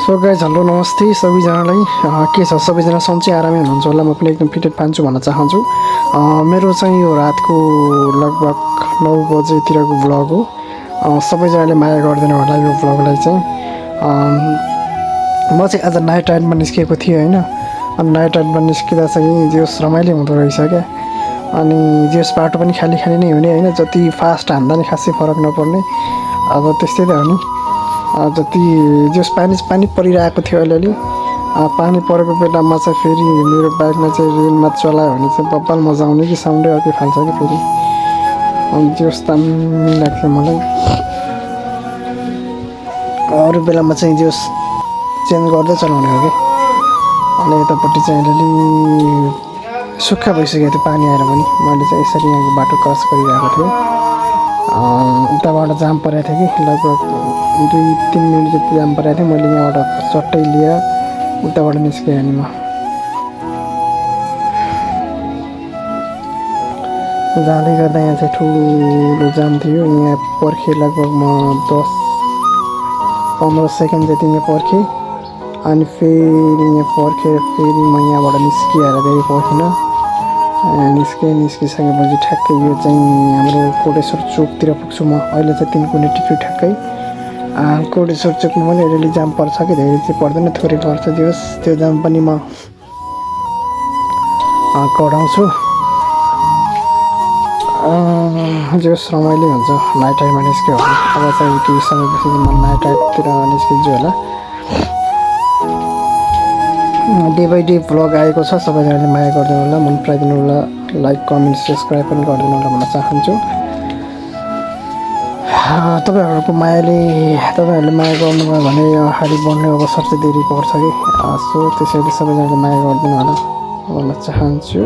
So guys hello नमस्ते सबैजनालाई के छ सबैजना सन्चै आरामै हुनुहुन्छ होला। म पनि एकदम फिटेड पान्छु भन्न चाहन्छु। मेरो चाहिँ यो रातको लगभग 9 बजेतिरको भ्लग हो। सबैजनाले माया गर्दैन होला यो भ्लगलाई चाहिँ। म चाहिँ आज नाइट राइडमा निस्केको थिएँ होइन। अनि नाइट राइडमा निस्किँदा चाहिँ जेस रमाइलो हुँदो रहेछ क्या। अनि जेस बाटो पनि खाली खाली नै हुने होइन, जति फास्ट हान्दा नि खासै फरक नपर्ने। अब त्यस्तै त हो नि। जति जस पानी परिरहेको थियो अलिअलि। पानी परेको बेलामा चाहिँ फेरि मेरो बाइकमा चाहिँ रेलमा चलायो भने चाहिँ बब्बल मजा आउने कि साउन्डै अर्कै फाल्छ कि फेरि। अनि जस दामी लाग्थ्यो मलाई। अरू बेलामा चाहिँ जस चेन्ज गर्दै चलाउने हो कि। अनि यतापट्टि चाहिँ अलिअलि सुक्खा भइसकेको थियो पानी आएर पनि। मैले चाहिँ यसरी यहाँको बाटो क्रस गरिरहेको थिएँ। उताबाट जाम परेको थियो कि लगभग 2-3 मिनट जति जाम परेको थियो। मैले यहाँबाट चट्टै लिएर उताबाट निस्केँ। अनि म जाँदै गर्दा यहाँ चाहिँ ठुलो जाम थियो। यहाँ पर्खेँ लगभग म 10-15 सेकेन्ड जति यहाँ पर्खेँ। अनि फेरि यहाँ पर्खेर फेरि म यहाँबाट निस्किएर धेरै पर्खिनँ। निस्किसकेपछि ठ्याक्कै यो चाहिँ हाम्रो कोटेश्वर चोकतिर पुग्छु म। अहिले चाहिँ 3 कुने टिक्छु ठ्याक्कै। कोटेश्वर चोकमा पनि अलिअलि जाम पर्छ कि धेरै चाहिँ पर्दैन, थोरै पर्छ। त्यो जाम पनि म कढाउँछु। जोस् रमाइलो हुन्छ नाइट राइडमा निस्क्यो भने। अब चाहिँ केही समयपछि म नाइट राइडतिर निस्किन्छु होला। डे बाई डे भ्लग आएको छ। सबैजनाले माया गरिदिनु होला, मन पराइदिनु होला, लाइक कमेन्ट सब्सक्राइब पनि गरिदिनु होला भन्न चाहन्छु। तपाईँहरूको मायाले तपाईँहरूले माया गर्नुभयो भने अगाडि बढ्ने अवसर चाहिँ धेरै पर्छ कि। सो त्यसैले सबैजनाले माया गरिदिनु होला भन्न चाहन्छु।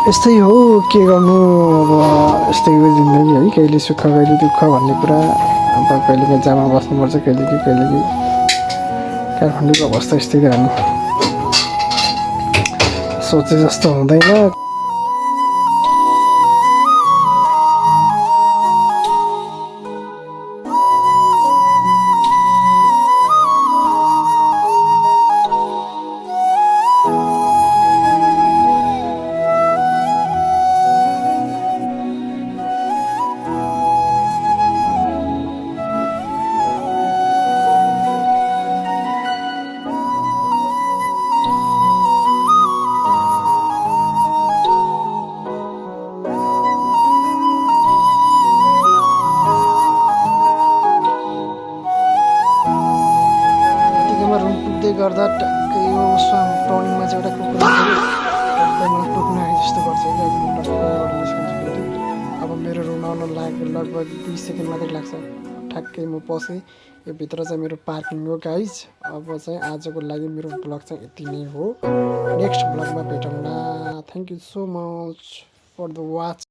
यस्तै हो, के गर्नु अब। यस्तै हो जिन्दगी है। कहिले सुख कहिले दुःख भन्ने कुरा। अब कहिले काहीँ जामा बस्नुपर्छ, कहिले कि काठमाडौँको अवस्था यस्तै त हो। सोचे जस्तो हुँदैन। रुम पुग्दै गर्दा टक्कै यो उसमा टर्निङमा चाहिँ एउटा कुकुर टक्कै मलाई टोक्न आए जस्तो गर्छ क्या। टक्कैबाट निस्किन्छु फेरि। अब मेरो रुम आउन लाग्यो लगभग 2 सेकेन्ड मात्रै लाग्छ। ठ्याक्कै म पसेँ। यो भित्र चाहिँ मेरो पार्किङ हो गाइज। अब चाहिँ आजको लागि मेरो ब्लग चाहिँ यति नै हो। नेक्स्ट ब्लगमा भेटौँला। Thank you so much for the watch.